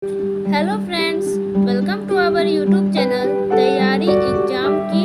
Hello friends, welcome to our YouTube channel तैयारी exam की।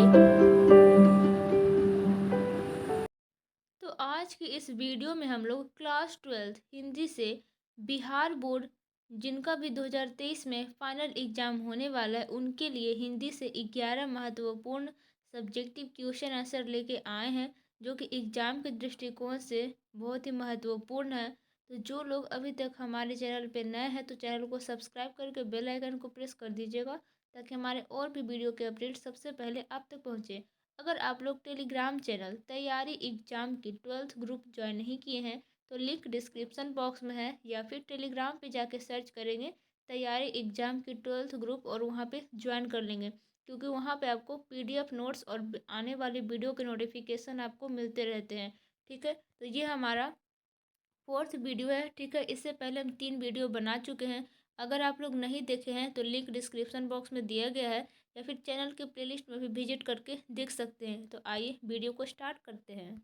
तो आज की इस वीडियो में हम लोग क्लास 12 हिंदी से बिहार बोर्ड जिनका भी 2023 में फाइनल एग्जाम होने वाला है उनके लिए हिंदी से 11 महत्वपूर्ण सब्जेक्टिव क्वेश्चन आंसर लेके आए हैं, जो कि एग्जाम के दृष्टिकोण से बहुत ही महत्वपूर्ण है। तो जो लोग अभी तक हमारे चैनल पे नए हैं तो चैनल को सब्सक्राइब करके बेल आइकन को प्रेस कर दीजिएगा, ताकि हमारे और भी वीडियो के अपडेट सबसे पहले आप तक पहुँचे। अगर आप लोग टेलीग्राम चैनल तैयारी एग्जाम की 12th ग्रुप ज्वाइन नहीं किए हैं तो लिंक डिस्क्रिप्शन बॉक्स में है, या फिर टेलीग्राम पे जाके सर्च करेंगे तैयारी एग्जाम की 12th ग्रुप और वहाँ पे ज्वाइन कर लेंगे, क्योंकि वहाँ पे आपको पीडीएफ नोट्स और आने वाली वीडियो के नोटिफिकेशन आपको मिलते रहते हैं। ठीक है, तो ये हमारा 4th वीडियो है। ठीक है, इससे पहले हम 3 वीडियो बना चुके हैं। अगर आप लोग नहीं देखे हैं तो लिंक डिस्क्रिप्शन बॉक्स में दिया गया है, या फिर चैनल के प्लेलिस्ट में भी विजिट करके देख सकते हैं। तो आइए वीडियो को स्टार्ट करते हैं।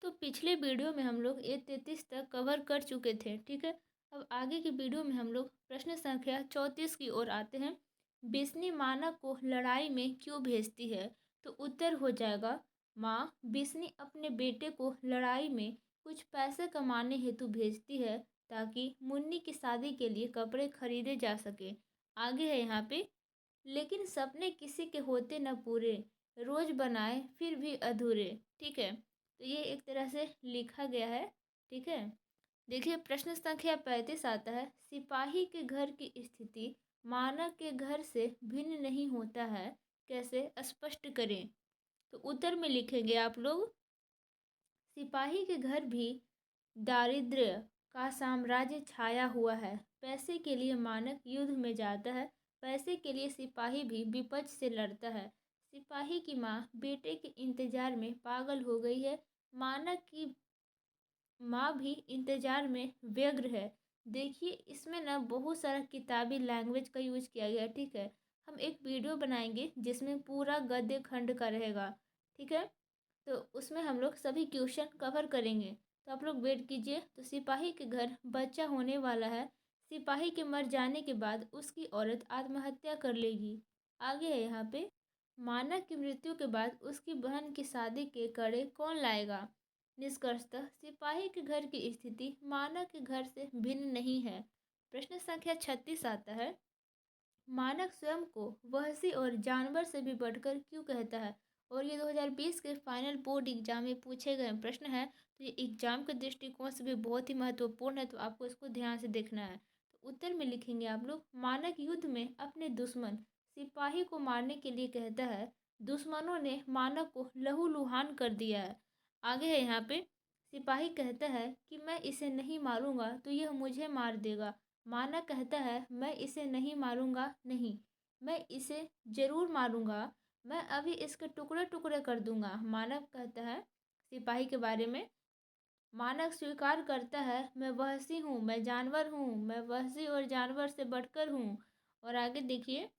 तो पिछले वीडियो में हम लोग A33 तक कवर कर चुके थे। ठीक है, अब आगे की वीडियो में हम लोग प्रश्न संख्या 34 की ओर आते हैं। बिस्नी मानक को लड़ाई में क्यों भेजती है? तो उत्तर हो जाएगा, माँ बिस्नी अपने बेटे को लड़ाई में कुछ पैसे कमाने हेतु भेजती है, ताकि मुन्नी की शादी के लिए कपड़े खरीदे जा सके। आगे है यहाँ पे, लेकिन सपने किसी के होते न पूरे, रोज बनाए फिर भी अधूरे। ठीक है, तो ये एक तरह से लिखा गया है। ठीक है, देखिए प्रश्न संख्या 35 आता है, सिपाही के घर की स्थिति मानव के घर से भिन्न नहीं होता है, कैसे स्पष्ट करें? तो उत्तर में लिखेंगे आप लोग, सिपाही के घर भी दारिद्र्य का साम्राज्य छाया हुआ है। पैसे के लिए मानक युद्ध में जाता है, पैसे के लिए सिपाही भी विपक्ष से लड़ता है। सिपाही की माँ बेटे के इंतजार में पागल हो गई है, मानक की माँ भी इंतजार में व्यग्र है। देखिए इसमें ना बहुत सारा किताबी लैंग्वेज का यूज किया गया है। ठीक है, हम एक वीडियो बनाएंगे जिसमें पूरा गद्य खंड का रहेगा। ठीक है, तो उसमें हम लोग सभी क्वेश्चन कवर करेंगे, तो आप लोग वेट कीजिए। तो सिपाही के घर बच्चा होने वाला है, सिपाही के मर जाने के बाद उसकी औरत आत्महत्या कर लेगी। आगे है यहाँ पे, मानक की मृत्यु के बाद उसकी बहन की शादी के कड़े कौन लाएगा? निष्कर्षतः सिपाही के घर की स्थिति मानक के घर से भिन्न नहीं है। प्रश्न संख्या 36 आता है, मानक स्वयं को वहसी और जानवर से भी बढ़कर क्यों कहता है? और ये 2020 के फाइनल बोर्ड एग्जाम में पूछे गए प्रश्न है, तो ये एग्जाम के दृष्टिकोण से भी बहुत ही महत्वपूर्ण है, तो आपको इसको ध्यान से देखना है। तो उत्तर में लिखेंगे आप लोग, मानक युद्ध में अपने दुश्मन सिपाही को मारने के लिए कहता है, दुश्मनों ने मानक को लहूलुहान कर दिया है। आगे है यहाँ पे, सिपाही कहता है कि मैं इसे नहीं मारूंगा तो यह मुझे मार देगा। मानक कहता है, मैं इसे नहीं मारूंगा, नहीं, मैं इसे जरूर मारूंगा, मैं अभी इसके टुकड़े टुकड़े कर दूंगा। मानव कहता है सिपाही के बारे में, मानक स्वीकार करता है, मैं वहसी हूँ, मैं जानवर हूँ, मैं वहसी और जानवर से बढ़कर हूँ। और आगे देखिए,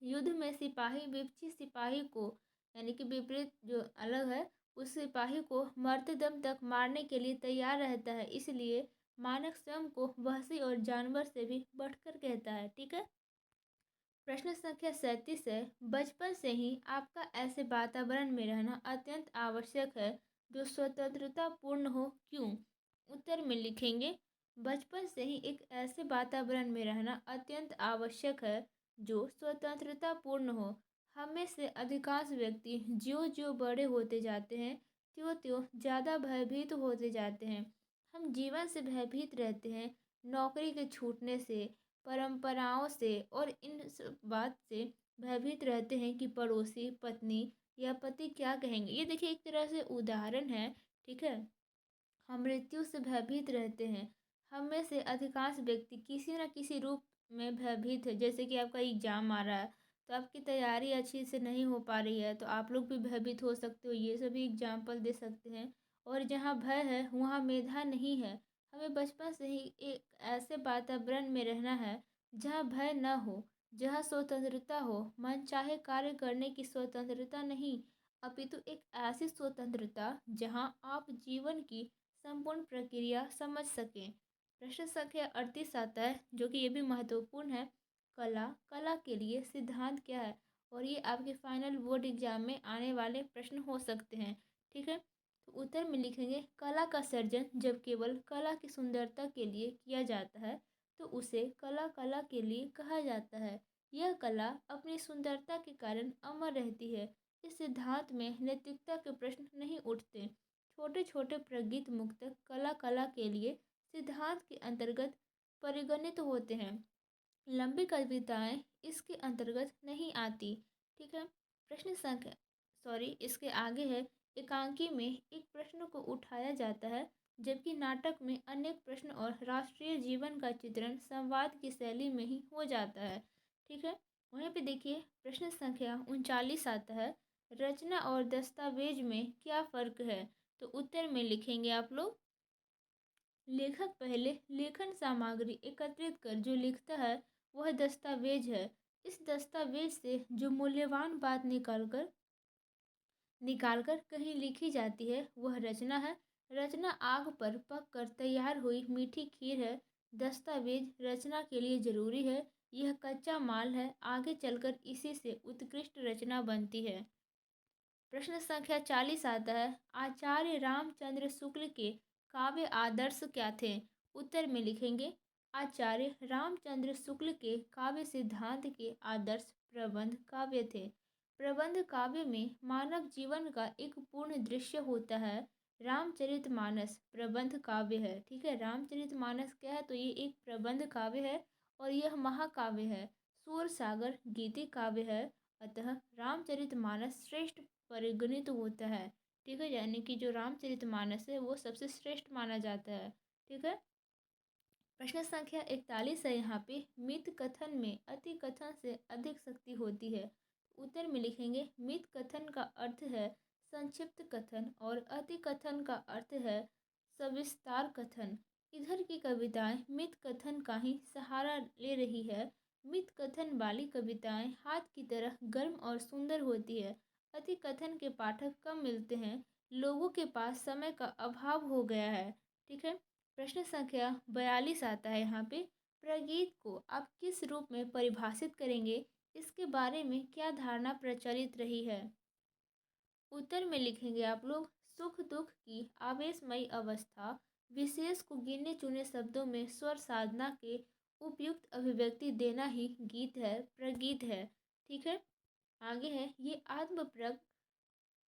युद्ध में सिपाही विपक्षी सिपाही को, यानी कि विपरीत जो अलग है, उस सिपाही को मरते दम तक मारने के लिए तैयार रहता है, इसलिए मानक स्वयं को वहसी और जानवर से भी बढ़कर कहता है। ठीक है, प्रश्न संख्या 37 है, बचपन से ही आपका ऐसे वातावरण में रहना अत्यंत आवश्यक है जो स्वतंत्रता पूर्ण हो, क्यों? उत्तर में लिखेंगे, बचपन से ही एक ऐसे वातावरण में रहना अत्यंत आवश्यक है जो स्वतंत्रता पूर्ण हो। हम में से अधिकांश व्यक्ति ज्यों ज्यों बड़े होते जाते हैं त्यों त्यों ज़्यादा भयभीत होते जाते हैं। हम जीवन से भयभीत रहते हैं, नौकरी के छूटने से, परंपराओं से, और इन सब बात से भयभीत रहते हैं कि पड़ोसी, पत्नी या पति क्या कहेंगे। ये देखिए एक तरह से उदाहरण है। ठीक है, हम मृत्यु से भयभीत रहते हैं। हम में से अधिकांश व्यक्ति किसी न किसी रूप में भयभीत है। जैसे कि आपका एग्जाम आ रहा है तो आपकी तैयारी अच्छी से नहीं हो पा रही है, तो आप लोग भी भयभीत हो सकते हो, ये सभी एग्जाम्पल दे सकते हैं। और जहाँ भय है वहाँ मेधा नहीं है। हमें बचपन से ही एक ऐसे वातावरण में रहना है जहाँ भय न हो, जहाँ स्वतंत्रता हो, मन चाहे कार्य करने की स्वतंत्रता नहीं, अपितु एक ऐसी स्वतंत्रता जहाँ आप जीवन की संपूर्ण प्रक्रिया समझ सकें। प्रश्न संख्या 38 आता है, जो कि ये भी महत्वपूर्ण है। कला, कला के लिए सिद्धांत क्या है? और ये आपके फाइनल बोर्ड एग्जाम में आने वाले प्रश्न हो सकते हैं। ठीक है, तो उत्तर में लिखेंगे कला का सर्जन जब केवल कला की सुंदरता के लिए किया जाता है तो उसे कला कला के लिए कहा जाता है। यह कला अपनी सुंदरता के कारण अमर रहती है। इस सिद्धांत में नैतिकता के प्रश्न नहीं उठते। छोटे छोटे प्रगीत मुक्तक कला कला के लिए सिद्धांत के अंतर्गत परिगणित होते हैं। लंबी कविताएं इसके अंतर्गत नहीं आती। ठीक है, प्रश्न संख्या इसके आगे है। एकांकी में एक प्रश्न को उठाया जाता है जबकि नाटक में अनेक प्रश्न और राष्ट्रीय जीवन का चित्रण संवाद की शैली में ही हो जाता है। ठीक है, वहीं पे देखिए प्रश्न संख्या 39 आता है। रचना और दस्तावेज में क्या फ़र्क है? तो उत्तर में लिखेंगे आप लोग, लेखक पहले लेखन सामग्री एकत्रित कर जो लिखता है वह दस्तावेज है। इस दस्तावेज से जो मूल्यवान बात निकालकर कहीं लिखी जाती है वह रचना है। रचना आग पर पक कर तैयार हुई मीठी खीर है। दस्तावेज रचना के लिए ज़रूरी है। यह कच्चा माल है, आगे चलकर इसी से उत्कृष्ट रचना बनती है। प्रश्न संख्या 40 आता है। आचार्य रामचंद्र शुक्ल के काव्य आदर्श क्या थे? उत्तर में लिखेंगे आचार्य रामचंद्र शुक्ल के काव्य सिद्धांत के आदर्श प्रबंध काव्य थे। प्रबंध काव्य में मानव जीवन का एक पूर्ण दृश्य होता है। रामचरितमानस प्रबंध काव्य है। ठीक है, रामचरितमानस क्या है? तो ये एक प्रबंध काव्य है और यह महाकाव्य है। सूर सागर गीति काव्य है। अतः रामचरितमानस श्रेष्ठ परिगणित होता है। ठीक है, यानी कि जो रामचरितमानस है वो सबसे श्रेष्ठ माना जाता है। ठीक है, प्रश्न संख्या 41 है। यहाँ पे मित कथन में अति कथन से अधिक शक्ति होती है। उत्तर में लिखेंगे मित कथन का अर्थ है संक्षिप्त कथन और अति कथन का अर्थ है सविस्तार कथन। इधर की कविताएं मित कथन का ही सहारा ले रही है। मित कथन वाली कविताएं हाथ की तरह गर्म और सुंदर होती है। अति कथन के पाठक कम मिलते हैं। लोगों के पास समय का अभाव हो गया है। ठीक है, प्रश्न संख्या 42 आता है। यहाँ पे प्रगीत को आप किस रूप में परिभाषित करेंगे? इसके बारे में क्या धारणा प्रचलित रही है? उत्तर में लिखेंगे आप लोग सुख दुख की आवेशमयी अवस्था विशेष को गिने चुने शब्दों में स्वर साधना के उपयुक्त अभिव्यक्ति देना ही गीत है, प्रगीत है। ठीक है, आगे है ये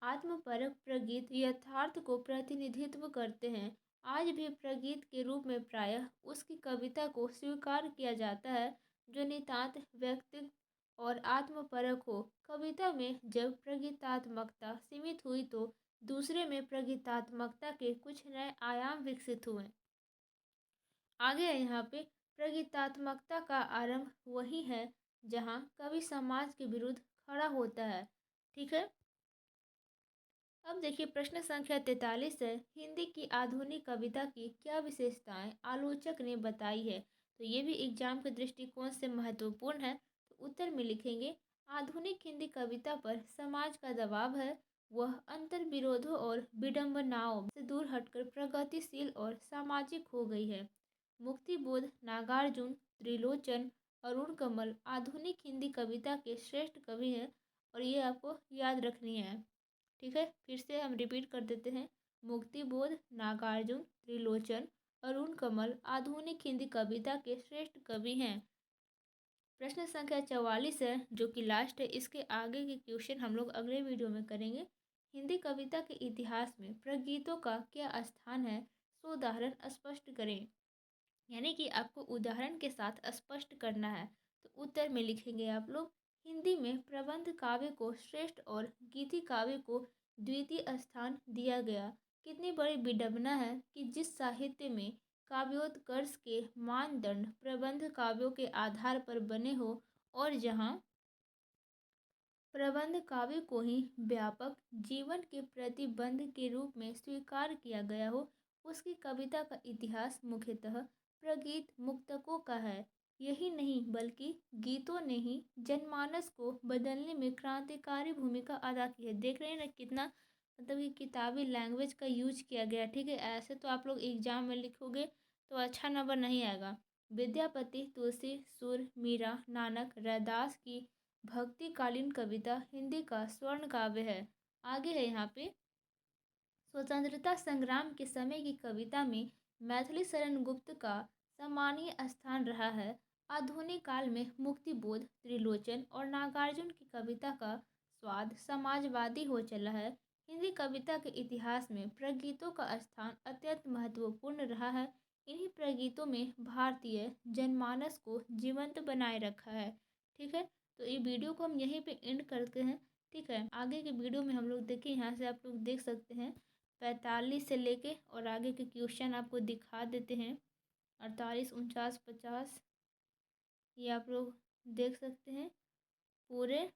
आत्मपरक प्रगीत यथार्थ को प्रतिनिधित्व करते हैं। आज भी प्रगीत के रूप में प्रायः उसकी कविता को स्वीकार किया जाता है जो नितांत व्यक्तिगत और आत्मपरक हो। कविता में जब प्रगीतात्मकता सीमित हुई तो दूसरे में प्रगीतात्मकता के कुछ नए आयाम विकसित हुए। आगे है यहाँ पे प्रगीतात्मकता का आरंभ वही है जहाँ कवि समाज के विरुद्ध खड़ा होता है। ठीक है, अब देखिए प्रश्न संख्या 43 है। हिंदी की आधुनिक कविता की क्या विशेषताएं आलोचक ने बताई है? तो ये भी एग्जाम के दृष्टिकोण से महत्वपूर्ण है। तो उत्तर में लिखेंगे आधुनिक हिंदी कविता पर समाज का दबाव है। वह अंतर विरोधों और विडंबनाओं से दूर हटकर प्रगतिशील और सामाजिक हो गई है। मुक्तिबोध, नागार्जुन, त्रिलोचन, अरुण कमल आधुनिक हिंदी कविता के श्रेष्ठ कवि हैं और ये आपको याद रखनी है। ठीक है, फिर से हम रिपीट कर देते हैं। मुक्तिबोध, नागार्जुन, त्रिलोचन, अरुण कमल आधुनिक हिंदी कविता के श्रेष्ठ कवि हैं। प्रश्न संख्या 44 है जो कि लास्ट है। इसके आगे के क्वेश्चन हम लोग अगले वीडियो में करेंगे। हिंदी कविता के इतिहास में प्रगीतों का क्या स्थान है? सो उदाहरण स्पष्ट करें। यानी कि आपको उदाहरण के साथ स्पष्ट करना है। तो उत्तर में लिखेंगे आप लोग हिंदी में प्रबंध काव्य को श्रेष्ठ और गीति काव्य को द्वितीय स्थान दिया गया। कितनी बड़ी विडंबना है कि जिस साहित्य में काव्योत्कर्ष के मानदंड प्रबंध काव्यों के आधार पर बने हो और जहाँ प्रबंध काव्य को ही व्यापक जीवन के प्रतिबंध के रूप में स्वीकार किया गया हो, उसकी कविता का इतिहास मुख्यतः प्रगीत मुक्तकों का है। यही नहीं बल्कि गीतों ने ही जनमानस को बदलने में क्रांतिकारी भूमिका अदा की है। देख रहे हैं ना कितना मतलब कि किताबी लैंग्वेज का यूज किया गया। ठीक है, ऐसे तो आप लोग एग्जाम में लिखोगे तो अच्छा नंबर नहीं आएगा। विद्यापति, तुलसी, सूर, मीरा, नानक, रैदास की भक्तिकालीन कविता हिंदी का स्वर्ण काव्य है। आगे है यहाँ पे, स्वतंत्रता संग्राम के समय की कविता में मैथिली शरण गुप्त का सम्मानीय स्थान रहा है। आधुनिक काल में मुक्तिबोध, त्रिलोचन और नागार्जुन की कविता का स्वाद समाजवादी हो चला है। हिंदी कविता के इतिहास में प्रगीतों का स्थान अत्यंत महत्वपूर्ण रहा है। इन्हीं प्रगीतों में भारतीय जनमानस को जीवंत बनाए रखा है। ठीक है, तो ये वीडियो को हम यहीं पे एंड करते हैं। ठीक है, आगे के वीडियो में हम लोग देखें, यहाँ से आप लोग देख सकते हैं 45 से लेके और आगे के क्वेश्चन आपको दिखा देते हैं। 48, 49, 50 ये आप लोग देख सकते हैं। पूरे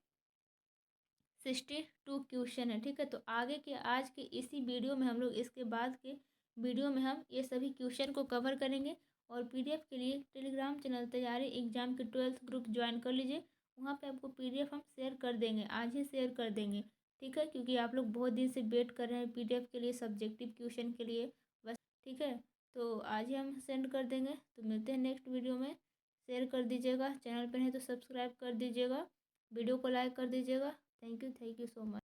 62 क्वेश्चन है। ठीक है, तो आगे के आज के इसी वीडियो में हम लोग इसके बाद के वीडियो में हम ये सभी क्वेश्चन को कवर करेंगे। और पीडीएफ के लिए टेलीग्राम चैनल तैयारी एग्जाम के 12th ग्रुप ज्वाइन कर लीजिए। वहाँ पे आपको पीडीएफ हम शेयर कर देंगे, आज ही शेयर कर देंगे। ठीक है, क्योंकि आप लोग बहुत दिन से वेट कर रहे हैं पीडीएफ के लिए, सब्जेक्टिव क्वेश्चन के लिए बस। ठीक है, तो आज ही हम सेंड कर देंगे। तो मिलते हैं नेक्स्ट वीडियो में। शेयर कर दीजिएगा, चैनल पर है तो सब्सक्राइब कर दीजिएगा, वीडियो को लाइक कर दीजिएगा। Thank you so much.